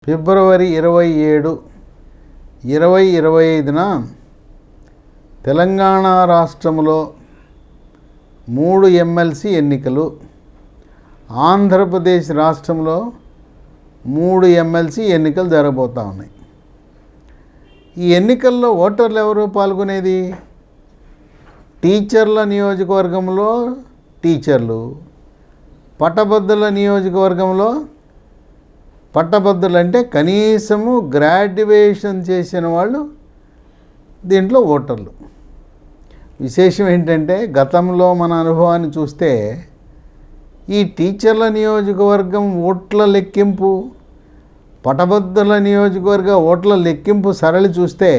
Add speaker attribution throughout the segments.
Speaker 1: ఫిబ్రవరి 27, 2025న తెలంగాణ రాష్ట్రంలో 3 ఎమ్మెల్సీ ఎన్నికలు, ఆంధ్రప్రదేశ్ రాష్ట్రంలో 3 ఎమ్మెల్సీ ఎన్నికలు జరగబోతూ ఉన్నాయి. ఈ ఎన్నికల్లో ఓటర్లు ఎవరు పాల్గొనేది? టీచర్ల నియోజకవర్గంలో టీచర్లు, పట్టభద్రుల నియోజకవర్గంలో పట్టభద్రులు అంటే కనీసము గ్రాడ్యుయేషన్ చేసిన వాళ్ళు దీంట్లో ఓటర్లు. విశేషం ఏంటంటే గతంలో మన అనుభవాన్ని చూస్తే ఈ టీచర్ల నియోజకవర్గం ఓట్ల లెక్కింపు, పట్టభద్రుల నియోజకవర్గ ఓట్ల లెక్కింపు సరళి చూస్తే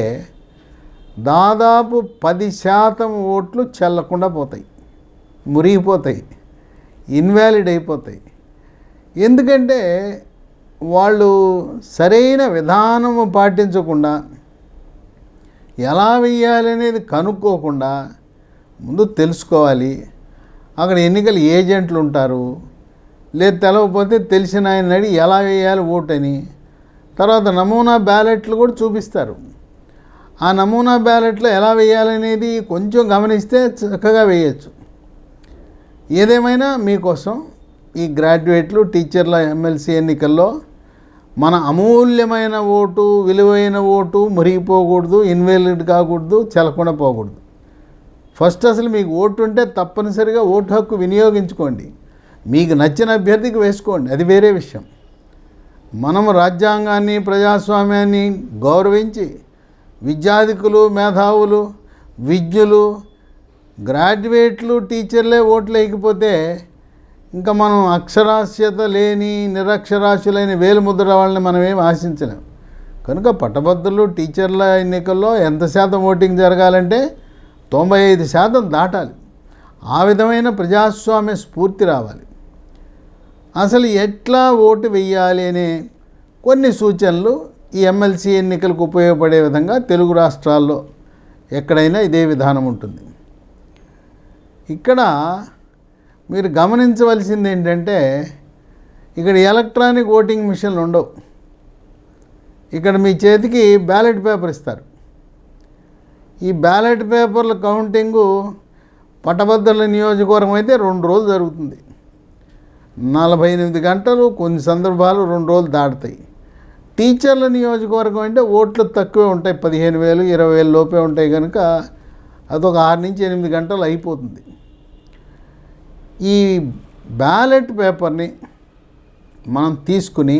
Speaker 1: దాదాపు 10% ఓట్లు చెల్లకుండా పోతాయి, మురిగిపోతాయి, ఇన్వాలిడ్ అయిపోతాయి. ఎందుకంటే వాళ్ళు సరైన విధానము పాటించకుండా, ఎలా వెయ్యాలి అనేది కనుక్కోకుండా ముందు తెలుసుకోవాలి. అక్కడ ఎన్నికల ఏజెంట్లు ఉంటారు, లేదు తెలవకపోతే తెలిసిన ఆయన అడిగి ఎలా వేయాలి ఓటని. తర్వాత నమూనా బ్యాలెట్లు కూడా చూపిస్తారు. ఆ నమూనా బ్యాలెట్లో ఎలా వేయాలనేది కొంచెం గమనిస్తే చక్కగా వేయచ్చు. ఏదేమైనా మీకోసం ఈ గ్రాడ్యుయేట్లు, టీచర్ల ఎమ్మెల్సీ ఎన్నికల్లో మన అమూల్యమైన ఓటు, విలువైన ఓటు మురిగిపోకూడదు, ఇన్వాలిడ్ కాకూడదు, చెల్లకుండా పోకూడదు. ఫస్ట్ అసలు మీకు ఓటు ఉంటే తప్పనిసరిగా ఓటు హక్కు వినియోగించుకోండి. మీకు నచ్చిన అభ్యర్థికి వేసుకోండి, అది వేరే విషయం. మనం రాజ్యాంగాన్ని, ప్రజాస్వామ్యాన్ని గౌరవించి విద్యాధికులు, మేధావులు, విద్యులు, గ్రాడ్యుయేట్లు, టీచర్లే ఓట్లు వేయకపోతే ఇంకా మనం అక్షరాస్యత లేని నిరక్షరాస్యులైన వేలుముద్ర వాళ్ళని మనం ఏం ఆశించలేం. కనుక పట్టభద్రులు, టీచర్ల ఎన్నికల్లో ఎంత శాతం ఓటింగ్ జరగాలంటే 95% దాటాలి. ఆ విధమైన ప్రజాస్వామ్య స్ఫూర్తి రావాలి. అసలు ఎట్లా ఓటు వెయ్యాలి అనే కొన్ని సూచనలు ఈ ఎమ్మెల్సీ ఎన్నికలకు ఉపయోగపడే విధంగా తెలుగు రాష్ట్రాల్లో ఎక్కడైనా ఇదే విధానం ఉంటుంది. ఇక్కడ మీరు గమనించవలసింది ఏంటంటే ఇక్కడ ఎలక్ట్రానిక్ ఓటింగ్ మిషన్లు ఉండవు. ఇక్కడ మీ చేతికి బ్యాలెట్ పేపర్ ఇస్తారు. ఈ బ్యాలెట్ పేపర్ల కౌంటింగు పట్టభద్రుల నియోజకవర్గం అయితే 2 రోజులు జరుగుతుంది. 48 గంటలు, కొన్ని సందర్భాలు 2 రోజులు దాటుతాయి. టీచర్ల నియోజకవర్గం అంటే ఓట్లు తక్కువే ఉంటాయి, 15,000, 20,000 లోపే ఉంటాయి. కనుక అదొక 6 నుంచి 8 గంటలు అయిపోతుంది. ఈ బ్యాలెట్ పేపర్ని మనం తీసుకుని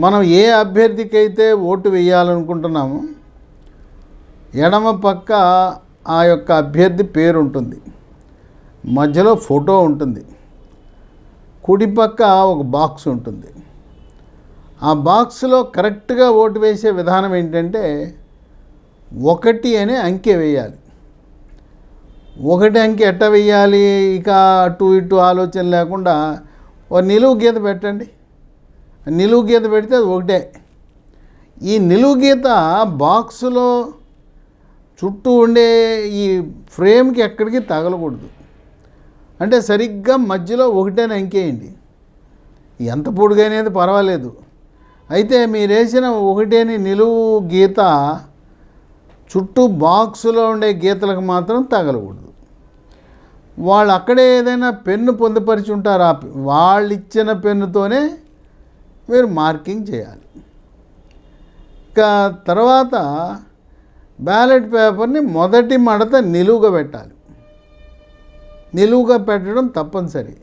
Speaker 1: మనం ఏ అభ్యర్థికి అయితే ఓటు వేయాలనుకుంటున్నామో ఎడమ పక్క ఆ యొక్క అభ్యర్థి పేరు ఉంటుంది, మధ్యలో ఫోటో ఉంటుంది, కుడి పక్క ఒక బాక్స్ ఉంటుంది. ఆ బాక్స్లో కరెక్ట్గా ఓటు వేసే విధానం ఏంటంటే 1 అనే అంకె వేయాలి. 1 అంకె ఎట్ట వేయాలి? ఇక అటు ఇటు ఆలోచన లేకుండా ఓ నిలువు గీత పెట్టండి. నిలువు గీత పెడితే అది 1. ఈ నిలువు గీత బాక్సులో చుట్టూ ఉండే ఈ ఫ్రేమ్కి ఎక్కడికి తగలకూడదు. అంటే సరిగ్గా మధ్యలో 1 అని అంకేయండి. ఎంత పొడుగనేది పర్వాలేదు. అయితే మీరు వేసిన 1 అని నిలువు గీత చుట్టూ బాక్సులో ఉండే గీతలకు మాత్రం తగలకూడదు. వాళ్ళు అక్కడే ఏదైనా పెన్ను పొందుపరిచి ఉంటారు, వాళ్ళు ఇచ్చిన పెన్నుతోనే మీరు మార్కింగ్ చేయాలి. ఇక తర్వాత బ్యాలెట్ పేపర్ని మొదటి మడత నిలువుగా పెట్టాలి. నిలువుగా పెట్టడం తప్పనిసరి.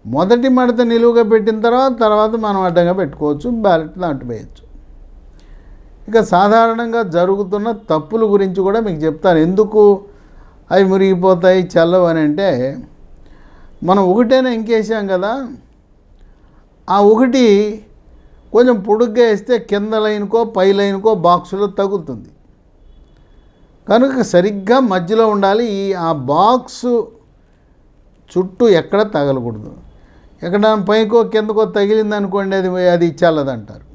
Speaker 1: మొదటి మడత నిలువుగా పెట్టిన తర్వాత మనం అడ్డంగా పెట్టుకోవచ్చు, బ్యాలెట్ దాంట్లో వేయచ్చు. ఇక సాధారణంగా జరుగుతున్న తప్పుల గురించి కూడా మీకు చెప్తాను. ఎందుకు అవి మురిగిపోతాయి, చల్లవు అని అంటే, మనం 1 ఇంకేసాం కదా, ఆ 1 కొంచెం పొడుగ్గా వేస్తే కింద లైన్కో పై లైన్కో బాక్సులో తగులుతుంది. కనుక సరిగ్గా మధ్యలో ఉండాలి. ఆ బాక్సు చుట్టూ ఎక్కడ తగలకూడదు. ఎక్కడ పైకో కిందకో తగిలింది అనుకోండి, అది చల్లదంటారు.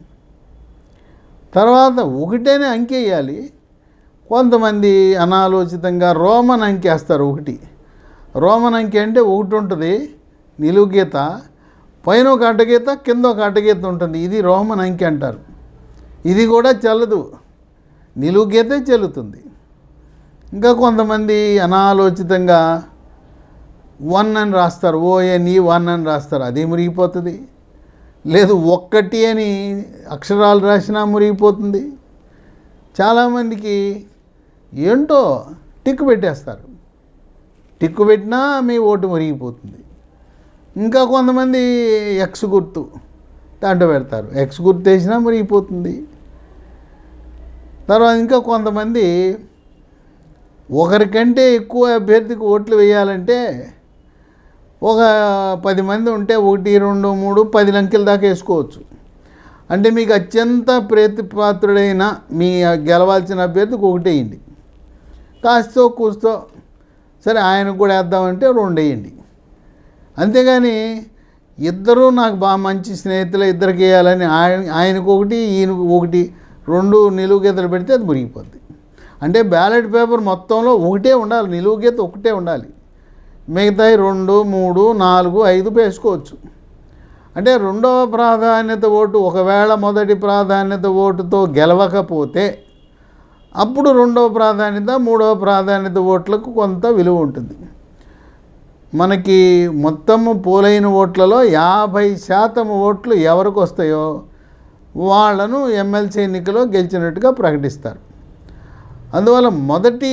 Speaker 1: తర్వాత 1 అనే అంకె వేయాలి. కొంతమంది అనాలోచితంగా రోమన్ అంకె వేస్తారు. 1 రోమన్ అంకె అంటే 1 ఉంటుంది నిలువు గీత, పైన ఒక అడ్డగీత కింద ఒక అడ్డగీత ఉంటుంది. ఇది రోమన్ అంకె అంటారు. ఇది కూడా చెల్లదు, నిలువు గీతే చెల్లుతుంది. ఇంకా కొంతమంది అనాలోచితంగా 1 అని రాస్తారు, ONE 1 అని రాస్తారు, అది మురిగిపోతుంది. లేదు 1 అని అక్షరాలు రాసినా మురిగిపోతుంది. చాలామందికి ఏంటో టిక్కు పెట్టేస్తారు, టిక్కు పెట్టినా మీ ఓటు మురిగిపోతుంది. ఇంకా కొంతమంది ఎక్స్ గుర్తు దాంట్లో పెడతారు, ఎక్స్ గుర్తు వేసినా మురిగిపోతుంది. తర్వాత ఇంకా కొంతమంది ఒకరికంటే ఎక్కువ అభ్యర్థికి ఓట్లు వేయాలంటే ఒక 10 మంది ఉంటే 1, 2, 3, 10 అంకెల దాకా వేసుకోవచ్చు. అంటే మీకు అత్యంత ప్రీతిపాత్రుడైన మీ గెలవాల్సిన అభ్యర్థికి 1 వేయండి, కాస్తో కూస్తో సరే ఆయనకు కూడా వేద్దామంటే 2 వేయండి. అంతేగాని ఇద్దరూ నాకు బాగా మంచి స్నేహితులు, ఇద్దరికి వేయాలని ఆయనకు 1 ఈయనకు 1 2 నిలువు గీతలు పెడితే అది మురిగిపోద్ది. అంటే బ్యాలెట్ పేపర్ మొత్తంలో 1 ఉండాలి, నిలువు గీత 1 ఉండాలి, మిగతాయి 2, 3, 4, 5 వేసుకోవచ్చు. అంటే రెండవ ప్రాధాన్యత ఓటు ఒకవేళ మొదటి ప్రాధాన్యత ఓటుతో గెలవకపోతే అప్పుడు రెండవ ప్రాధాన్యత, మూడవ ప్రాధాన్యత ఓట్లకు కొంత విలువ ఉంటుంది. మనకి మొత్తము పోలైన ఓట్లలో 50% ఓట్లు ఎవరికి వస్తాయో వాళ్ళను ఎమ్మెల్సీ ఎన్నికలో గెలిచినట్టుగా ప్రకటిస్తారు. అందువల్ల మొదటి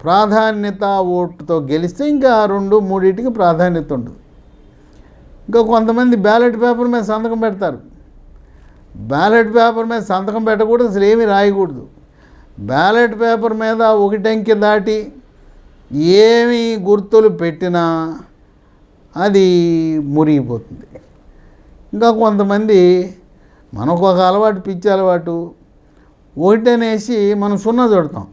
Speaker 1: ప్రాధాన్యత ఓటుతో గెలిస్తే ఇంకా 2, 3టికి ప్రాధాన్యత ఉండదు. ఇంకా కొంతమంది బ్యాలెట్ పేపర్ మీద సంతకం పెడతారు. బ్యాలెట్ పేపర్ మీద సంతకం పెట్టకూడదు, అసలు ఏమీ రాయకూడదు. బ్యాలెట్ పేపర్ మీద 1 అంకె దాటి ఏమి గుర్తులు పెట్టినా అది మురిగిపోతుంది. ఇంకా కొంతమంది మనకు ఒక అలవాటు, పిచ్చి అలవాటు, 1 అనేసి మనం 0 చుడతాం.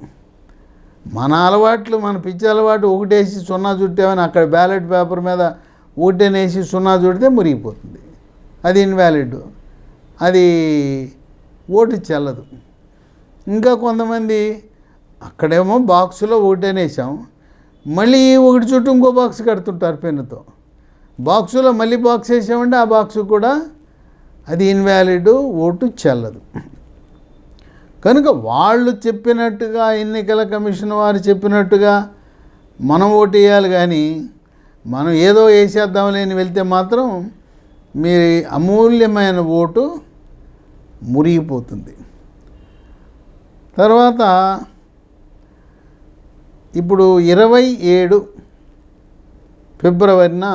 Speaker 1: మన అలవాట్లు, మన పిచ్చి అలవాటు 1 వేసి 0 చుట్టామని అక్కడ బ్యాలెట్ పేపర్ మీద 1 అనేసి 0 చుడితే మురిగిపోతుంది, అది ఇన్వాలిడ్, అది ఓటు చెల్లదు. ఇంకా కొంతమంది అక్కడేమో బాక్సులో 1 అనేసాం, మళ్ళీ 1 చుట్టూ ఇంకో బాక్స్ కడుతుంటారు పెన్నుతో. బాక్సులో మళ్ళీ బాక్స్ వేసామంటే ఆ బాక్సు కూడా అది ఇన్వాలిడ్, ఓటు చెల్లదు. కనుక వాళ్ళు చెప్పినట్టుగా, ఎన్నికల కమిషన్ వారు చెప్పినట్టుగా మనం ఓటు వేయాలి. కానీ మనం ఏదో వేసేద్దామని వెళ్తే మాత్రం మీ అమూల్యమైన ఓటు మురిగిపోతుంది. తర్వాత ఇప్పుడు 27 ఫిబ్రవరిన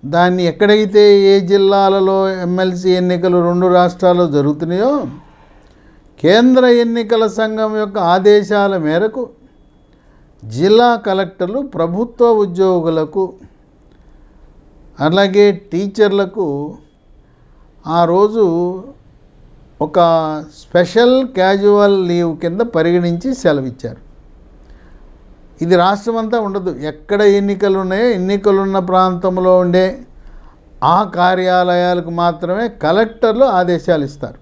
Speaker 1: దాన్ని ఎక్కడైతే ఏ జిల్లాలలో ఎమ్మెల్సీ ఎన్నికలు 2 రాష్ట్రాల్లో జరుగుతున్నాయో కేంద్ర ఎన్నికల సంఘం యొక్క ఆదేశాల మేరకు జిల్లా కలెక్టర్లు ప్రభుత్వ ఉద్యోగులకు అలాగే టీచర్లకు ఆ రోజు ఒక స్పెషల్ క్యాజువల్ లీవ్ కింద పరిగణించి సెలవిచ్చారు. ఇది రాష్ట్రమంతా ఉండదు, ఎక్కడ ఎన్నికలు ఉన్నాయో ఎన్నికలున్న ప్రాంతంలో ఉండే ఆ కార్యాలయాలకు మాత్రమే కలెక్టర్లు ఆదేశాలు ఇస్తారు.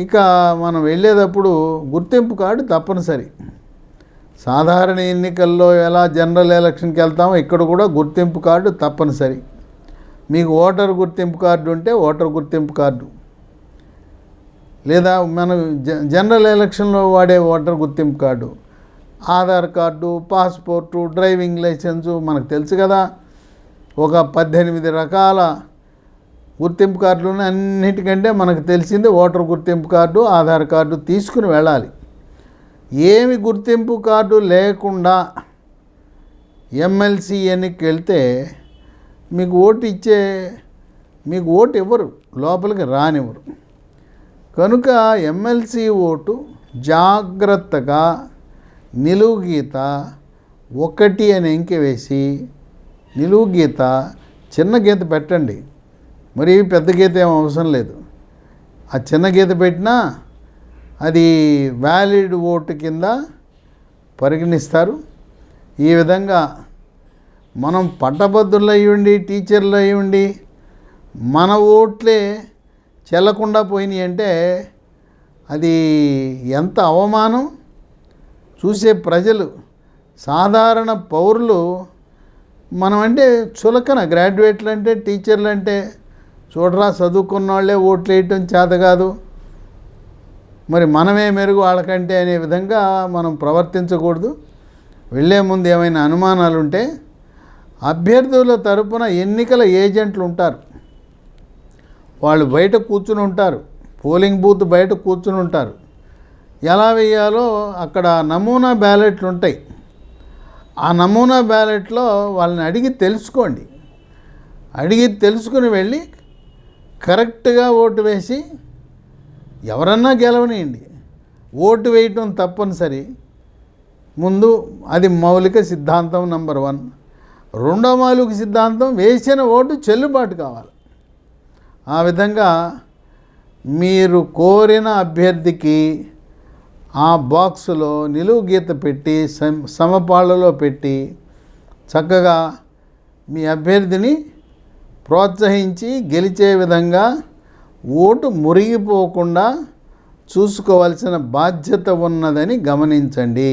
Speaker 1: ఇక మనం వెళ్ళేటప్పుడు గుర్తింపు కార్డు తప్పనిసరి. సాధారణ ఎన్నికల్లో ఎలా జనరల్ ఎలక్షన్కి వెళ్తామో ఇక్కడ కూడా గుర్తింపు కార్డు తప్పనిసరి. మీకు ఓటర్ గుర్తింపు కార్డు ఉంటే ఓటర్ గుర్తింపు కార్డు, లేదా మనం జనరల్ ఎలక్షన్లో వాడే ఓటర్ గుర్తింపు card, Aadhaar card, passport, driving licence, మనకు తెలుసు కదా. ఒక 18 రకాల గుర్తింపు కార్డులు ఉన్నాయి. అన్నిటికంటే మనకు తెలిసింది ఓటర్ గుర్తింపు కార్డు, ఆధార్ కార్డు తీసుకుని వెళ్ళాలి. ఏమి గుర్తింపు కార్డు లేకుండా ఎమ్మెల్సీ ఎన్నికకి వెళ్తే మీకు ఓటు ఇవ్వరు, లోపలికి రానివ్వరు. కనుక ఎమ్మెల్సీ ఓటు జాగ్రత్తగా నిలువు గీత 1 అని అంకె వేసి నిలువు గీత చిన్న గీత పెట్టండి, మరి పెద్ద గీత ఏం అవసరం లేదు. ఆ చిన్న గీత పెట్టినా అది వ్యాలిడ్ ఓటు కింద పరిగణిస్తారు. ఈ విధంగా మనం పట్టభద్రులు అయ్యుండి, టీచర్లు అయ్యుండి మన ఓట్లే చెల్లకుండా పోయినాయి అంటే అది ఎంత అవమానం. చూసే ప్రజలు, సాధారణ పౌరులు మనం అంటే చులకన, గ్రాడ్యుయేట్లు అంటే, టీచర్లు అంటే చూడరా చదువుకున్న వాళ్ళే ఓట్లు వేయటం చేత కాదు, మరి మనమే మెరుగు వాళ్ళకంటే అనే విధంగా మనం ప్రవర్తించకూడదు. వెళ్ళే ముందు ఏమైనా అనుమానాలు ఉంటే అభ్యర్థుల తరపున ఎన్నికల ఏజెంట్లు ఉంటారు, వాళ్ళు బయట కూర్చుని ఉంటారు, పోలింగ్ బూత్ బయట కూర్చుని ఉంటారు. ఎలా వేయాలో అక్కడ నమూనా బ్యాలెట్లు ఉంటాయి. ఆ నమూనా బ్యాలెట్లో వాళ్ళని అడిగి తెలుసుకోండి. అడిగి తెలుసుకుని వెళ్ళి కరెక్ట్గా ఓటు వేసి ఎవరన్నా గెలవనియండి. ఓటు వేయటం తప్పనిసరి. ముందు అది మౌలిక సిద్ధాంతం నెంబర్ 1. రెండో మౌలిక సిద్ధాంతం వేసిన ఓటు చెల్లుబాటు కావాలి. ఆ విధంగా మీరు కోరిన అభ్యర్థికి ఆ బాక్సులో నిలువు గీత పెట్టి సమపాళ్ళలో పెట్టి చక్కగా మీ అభ్యర్థిని ప్రోత్సహించి గెలిచే విధంగా ఓటు మురిగిపోకుండా చూసుకోవాల్సిన బాధ్యత ఉన్నదని గమనించండి.